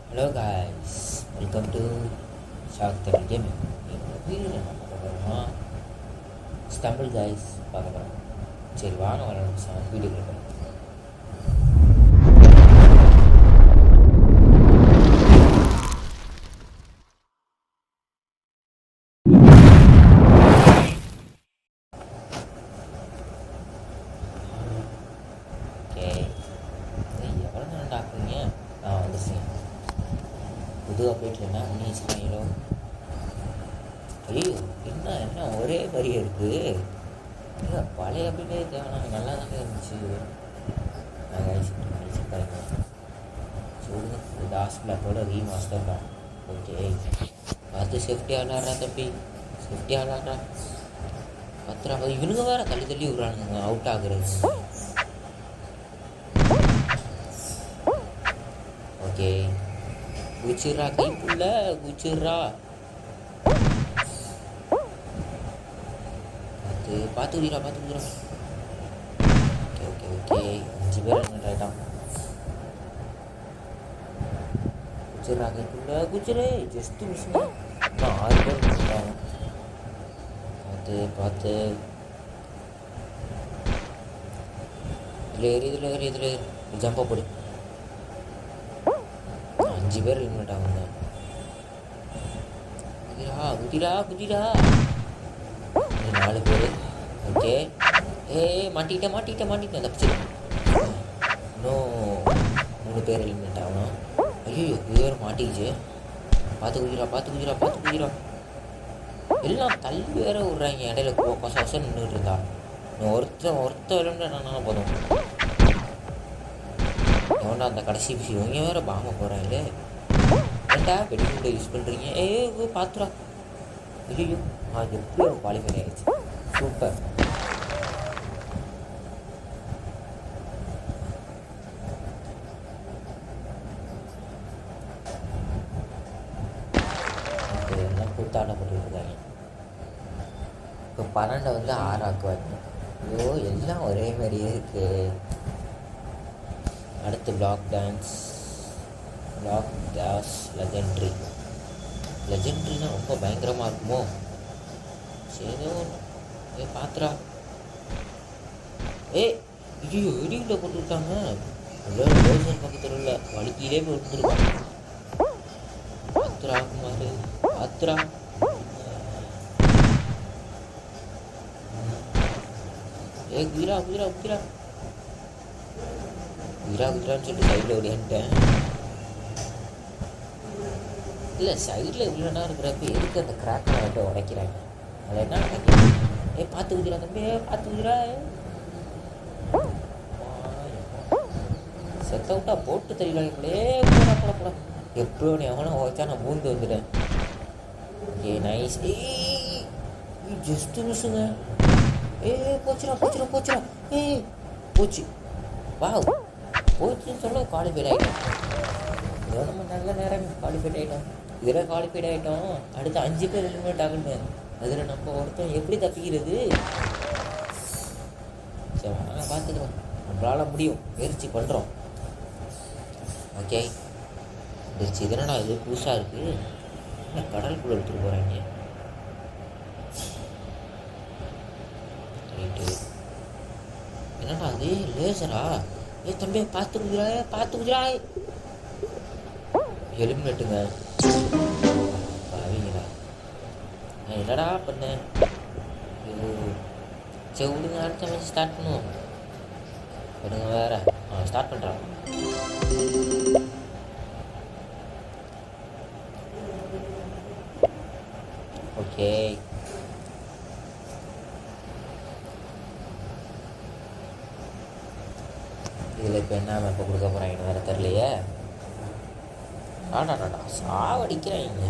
Hello guys, welcome to shock Tamil gaming. இந்த வீடியோவில் என்ன பார்க்க போகிறோமா, ஸ்டம்பிள் காய்ஸ் பார்க்க போகிறோம். சரி வாங்க வரணும் சார் வீடியோக்குள்ள போகிறோம். ஓகே, எவ்வளோ நேரம் டாக்குறீங்க? வந்துருச்சேன். புது அப்டேட்டில் என்ன பண்ணி வச்சுருக்காங்களோ. ஐயோ, என்ன என்ன ஒரே மாதிரியே இருக்குது. இல்லை பழைய அப்டேட்டே தேவைன்னா நல்லா தானே இருந்துச்சு. பாருங்க சொல்லுங்க, இந்த ஹாஸ்பிட்டலோட ரீமாஸ்டர் தான். ஓகே, பார்த்து சேஃப்டியாக விளாட்றா தம்பி, சேஃப்டியாக விளாட்றா. பத்திரம் இவனுங்க வேறு தள்ளி தள்ளி விட்றானுங்க அவுட் ஆகுறது. ஓகே, குச்சிட்றா கைப்புள்ள, குச்சிட்றா. பார்த்து குதிரா, பார்த்து குதிரா. ஓகே ஓகே ஓகே, 5 பேர் என்ன ஆகிட்டான். குச்சிட்றா கைப்புள்ள, குச்சிரே. ஜஸ்ட்டு மிஸ்ஸுங்க, 6 பேர் பண்ணிட்டாங்க. பார்த்து பார்த்து. இதில் ஏறி ஜம்பை போடு. 5 பேர் இன்வெர்ட் ஆகுங்க. குதிரா குதிரா குதிரா. 4 பேர். ஓகே, மாட்டிக்கிட்டேன் தப்பிச்சு. இன்னும் 3 பேர் எலிமினேட் ஆகணும். ஐயோ, இது வேறு மாட்டிக்கிச்சு. பார்த்து குதிரா. எல்லாம் தள்ளி வேற விட்றாங்க. இடையில கொசம் நின்றுட்டு இருந்தா. இன்னும் ஒருத்த விளையாண்டா போதும். எவன்டா அந்த கடைசி பிசி இவங்க வேற பாம போகிறாங்களே. ஏண்டா வெடிகுண்டை யூஸ் பண்ணுறீங்க? பார்த்துடா. ஐயோ, எப்படி குவாலிஃபை ஆகிடுச்சு. சூப்பர். ஓகே, எல்லாம் கூத்தாடப்பட்டு இருக்காங்க. இப்போ 12 வந்து 6 ஆக்குவாங்க. ஐயோ, எல்லாம் ஒரே மாதிரியே இருக்கு. அடுத்து பிளாக் டான்ஸ் லெஜெண்ட்ரினா ரொம்ப பயங்கரமாக இருக்குமோ. சரி ஒன்று பார்த்துடா. ஐயோ, இடியில் போட்டு விட்டாங்க. ரோசன் பக்கத்தில் உள்ள வலிக்கிலே போய் விட்டுருக்காங்க. பார்த்துடா குமார், பார்த்துடா. குதிரான்னு சொல்லிட்டு சைடில் ஓடியான்ட்டேன். இல்லை, சைடில் இவ்வளோனா இருக்கிறப்ப எதுக்கு அந்த கிராக் ஆகிட்ட உடைக்கிறாங்க? அதில் என்ன நினைக்கிறேன்? பார்த்து குதிரா தம்பி, பார்த்து குதிரா. செத்த விட்டா போட்டு தெரியலே. போடா. எப்படியோ நீ எவனோ வச்சா நான் பூந்து வந்துட்டேன். நைஸ். ஜஸ்ட்டு மிஸ்ஸுங்க. போச்சுடா. போச்சு. வாவ், போச்சுன்னு சொல்ல குவாலிஃபைட் ஆகிட்டோம். இதோ நம்ம நல்ல நேரம் குவாலிஃபைட் ஆகிட்டோம். இதில் குவாலிஃபைட் ஆகிட்டோம். அடுத்து 5 பேர் எலிமினேட் ஆகணும். அதில் நம்ம ஒருத்தன் எப்படி தப்பிக்கிறது? சரி நாங்கள் பார்த்துக்கிறோம், நம்மளால் முடியும், முயற்சி பண்ணுறோம். ஓகே, இது என்னடா இது புதுசாக இருக்குது. என்ன கடலுக்குள்ளே எடுத்துகிட்டு போகிறாங்க. ரைட்டு, என்னடா அது லேசரா? தம்பி பார்த்து குதிரா. எலிமினேட்டுங்க. அவங்களா நான் என்னடா பண்ணேன்? சரி விடுங்க, அடுத்த மேட்ச் ஸ்டார்ட் பண்ணுவோம். விடுங்க வேற. ஸ்டார்ட் பண்ணுறான். ஓகே, இதில் இப்போ என்ன மேப்பை கொடுக்க போகிறாங்க வேறு தெரியலையே. ஆடாடாடா சாவடிக்கிறாங்க.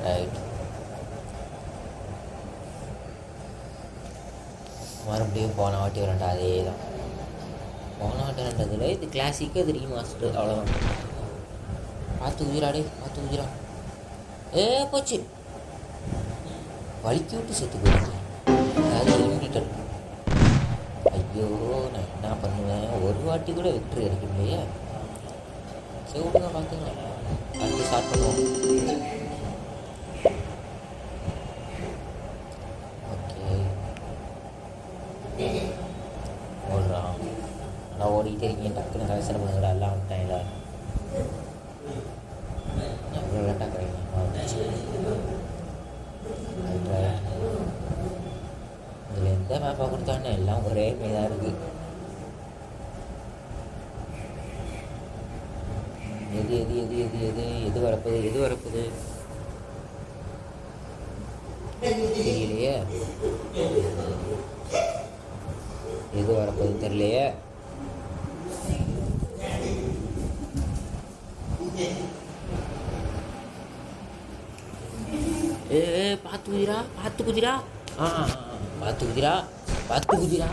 ரைட். மறுபடியும் போன வாட்டி விளாண்டா அதே தான். போன வாட்டி விளாண்டதில் இது கிளாசிக்கு, அது ரீமாஸ்டர், அவ்வளோதான். பார்த்து குதிரா. போச்சு. வலிக்கி விட்டு செத்து போயிடுச்சு. அதாவது எலிமினேட்டர். ஐயோ, நான் என்ன பண்ணுவேன்? ஒரு வாட்டி கூட விக்ட்ரி அடிக்க முடியலையே. சரி விடுங்க, பார்த்துக்கலாம். அடுத்து ஸ்டார்ட் பண்ணுவோம். ஓகே, ஓடுறான். ஆனால் ஓடிக்கிட்டே இருக்கீங்க. டக்குன்னு கலெக்ஷன் பண்ணுங்கடா. எல்லாம் வந்துட்டாங்களா? எவ்வளோ லேட்டாக கிடைக்கும்? இதில் எந்த மேப்பாக கொடுத்தானே எல்லாம் ஒரே மீதாக இருக்குது. எது எது எது எது எது எது வரப்போது? எது வரப்போது தெரியலையே. எது வரப்போது தெரியலையே. ஏ பார்த்து குதிரா, பார்த்து குதிரா. பார்த்து குதிரா, பார்த்து குதிரா.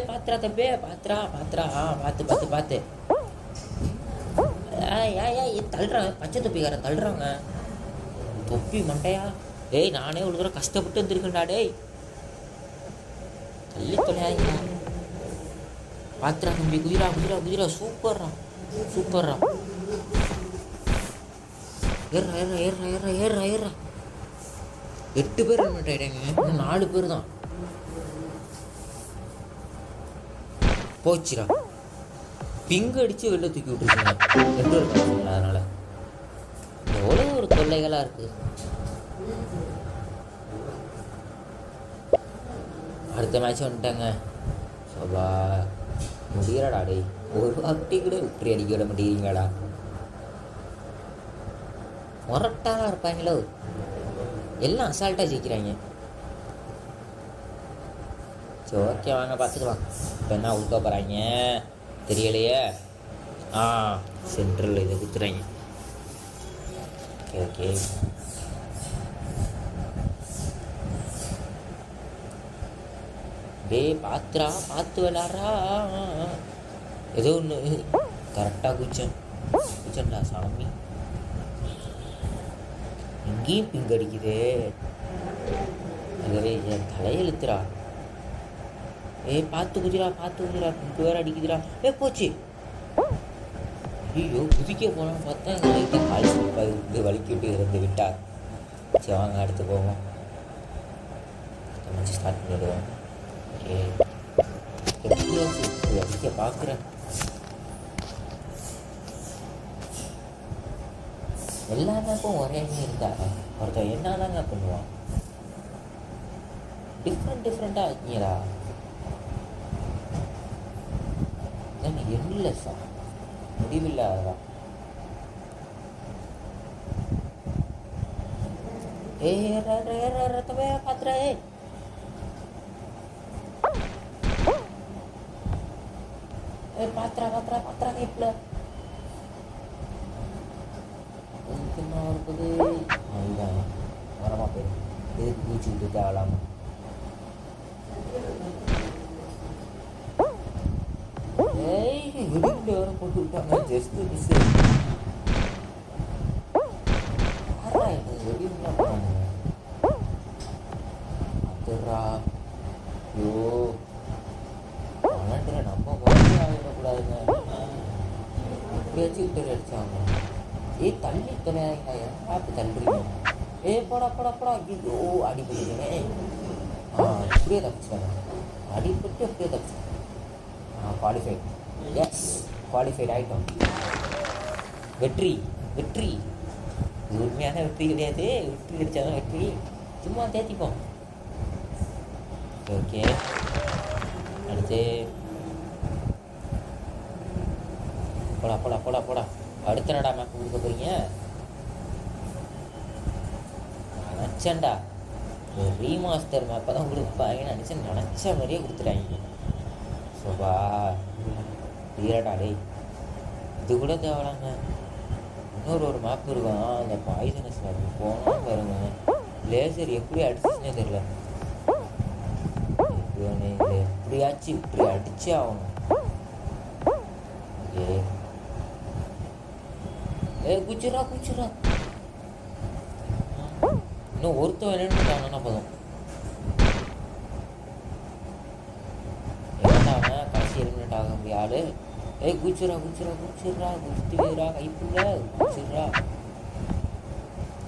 பாத்திரா தம்பி, பாத்திரா பாத்திரா. பார்த்து பார்த்து பார்த்து. தள்ளுறாங்க, பச்சை தொப்பிக்காரன் தள்ளுறாங்க. தொப்பி மண்டையா. நானே ஒரு தடவை கஷ்டப்பட்டு வந்துருக்கேன்டா. தள்ளி தொலையாங்க. பாத்திரா தம்பி, குதிரா குதிரா குதிரா. சூப்பர்ரா சூப்பர்ரா. ஏறா ஏறா ஏறா ஏறா ஏறா ஏறா. 8 பேர் ஹெல்மெட் ஆகிட்டாங்க. இன்னும் 4 பேர் தான். போச்சுரா. பிங்கு அடித்து வெளில தூக்கி விட்டுருக்குங்க. நெட்வொர்க் ஆச்சுங்களா? அதனால் எவ்வளோ ஒரு தொல்லைகளாக இருக்குது. அடுத்த மேட்ச் வந்துட்டாங்க. சோபா முடியலடா. ஒரு வாட்டி கூட விக்ட்ரி அடிக்க விட மாட்டேங்கிறீங்களா? முரட்டாக இருப்பாங்களோ. எல்லாம் அசால்ட்டாக ஜெயிக்கிறாங்க. சரி, ஓகே, வாங்க பார்த்துக்கலாம். இப்போ என்ன உட்க போகிறாங்க தெரியலையே. சென்ட்ரல் இதை கொடுத்துறாங்க. Okay okay. பாத்துரா, பார்த்து விளாட்றா. ஏதோ ஒன்று கரெக்டாக குச்சண்டா சாமி. இங்கேயும் பிங்க் அடிக்குது. அதுவே என் தலையெழுத்துறா. பார்த்து குதிரா, பார்த்து குதிரா. பிங்க் வேற அடிக்குதுடா. போச்சு. ஐயோ, குதிக்க போனான்னு பார்த்தா லைட்டாக கால் ஸ்லிப்பாக இருந்து வலிக்கிட்டு இருந்து விட்டார். சரி, வாங்க அடுத்து போவோம். மேட்ச் ஸ்டார்ட் பண்ணிவிடுவோம். ஓகே, அடிக்க பார்க்குறேன். எல்லா மேப்பும் ஒரே இருந்தா ஒருத்தர் என்னதாங்க பண்ணுவான்? டிஃப்ரெண்ட்டாக ஆக்கிங்களா? எண்ட்லெஸ்ஸா? முடிவில்லாததா? ரத்தமே பாத்துறா. பாத்திரா பாத்திரா பாத்திரா. கேட்கல என்ன இருக்குது? அதுதான் வரமா போய் எதுக்கு பூச்சிக்கிட்டு தேவலாமா? வெடிகுண்டு வர போட்டு விட்டாங்க. Just miss. வெடிகுண்டா போறாங்க. அதுரா. ஐயோ, ஆனாண்டில் நம்ம வந்து ஆகிடக்கூடாதுங்க. எப்பயாச்சும் விட்டு அடிச்சாங்க. தள்ளி தொலையாங்க. பார்த்து தள்ளுறீங்க. போடா போடா போடா. ஐயோ, அடிபடுறீங்க. அப்படியே தப்பிச்சாங்க. அடிபட்டு அப்படியே தப்பிச்சாங்க. குவாலிஃபைட். எஸ், குவாலிஃபைட் ஆகிட்டோம். வெற்றி வெற்றி. இது உண்மையான வெற்றி கிடையாது. வெற்றி கிடைச்சாதான் வெற்றி. சும்மா தேத்திப்போம். ஓகே, அடுத்து போடா போடா போடா போடா. அடுத்த நடா மேப் கொடுக்க போறீங்க? நினச்சேன்டா ஒரு ரீமாஸ்டர் மேப்பை தான் கொடுப்பாங்கன்னு நினச்சேன். நினச்ச மாதிரியே கொடுத்துட்டாங்க. சோபா வீரடா. இது கூட தேவலாங்க. இன்னொரு மேப் இருக்கும், அந்த பாய்சனஸ் மேப். போனால் பாருங்க, லேசர் எப்படி அடிச்சுன்னே தெரியல. எப்படியாச்சும் இப்படி அடிச்சே ஆகணும். குச்சிரா குச்சிரா. இன்னும் ஒருத்தன் விளையாண்டுட்டாங்கன்னா போதும். ஹெல்மெட் ஆக முடியாது. ஏய் குச்சிரா குச்சிரா குச்சிடுறா, குத்தி வீரா கைப்புள்ள குச்சிடுறா.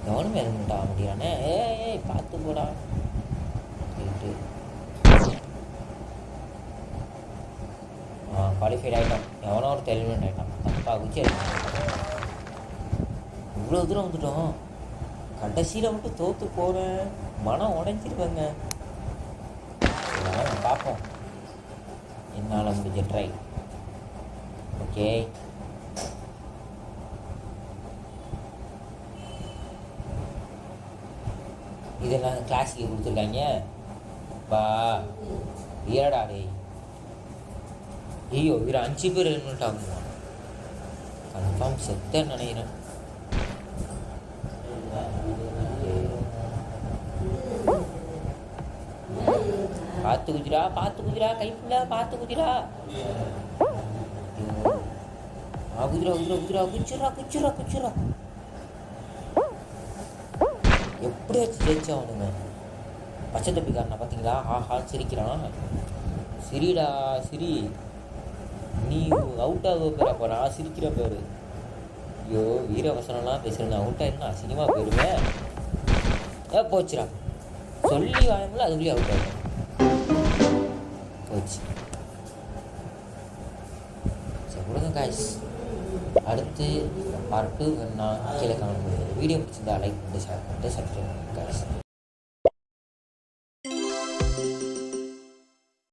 எவனும் ஹெல்மெட் ஆக முடியானே. ஏய் பார்த்து போடா ரைட்டு. குவாலிஃபைட் ஆகிட்டான். எவனோ ஒரு ஹெல்மெட் ஆகிட்டான். தப்பா குச்சி இவ்வளோ தூரம் வந்துட்டோம். கடைசியில் மட்டும் தோற்று போகிறேன். மனம் உடைஞ்சிருவேங்க. பார்ப்போம். என்னால் முடிஞ்ச ட்ரை. ஓகே இதெல்லாம் கிளாஸுக்கு கொடுத்துருக்காங்க. பா ஏடா டே. ஐயோ இவர் 5 பேர் ஹெல்மெட் ஆகுமா? கன்ஃபார்ம் செத்தேன்னு நினைக்கிறேன். பார்த்து குதிரா பார்த்து குதிரா கைப்புள்ள பார்த்து குதிரா. குதிரா குதிரா குதிரா குச்சிரா குச்சிரா குச்சிரா. எப்படியாச்சும் ஜெயிச்சா அவனுங்க. பச்சை தப்பிக்காரனா பார்த்தீங்களா? சிரிக்கிறான். சிரிடா சிரி. நீ அவுட் ஆக போகிறப்ப நான் சிரிக்கிற பேர். ஐயோ வீரவசனம்லாம் பேசுகிறேன். அவுட் ஆயிருந்தா சினிமா போயிடுவேன். போச்சுடா சொல்லி வாங்கல. அதுக்குள்ளேயே அவுட் ஆகிடும். போச்சு. சரி கொடுங்க காய்ஸ். அடுத்து பார்ட் 2 வேணா கீழே காணும். வீடியோ பிடிச்சிருந்தா லைக் பண்ணிட்டு ஷேர் பண்ணிட்டு சப்ஸ்கிரைப் பண்ணுங்க காய்ஸ்.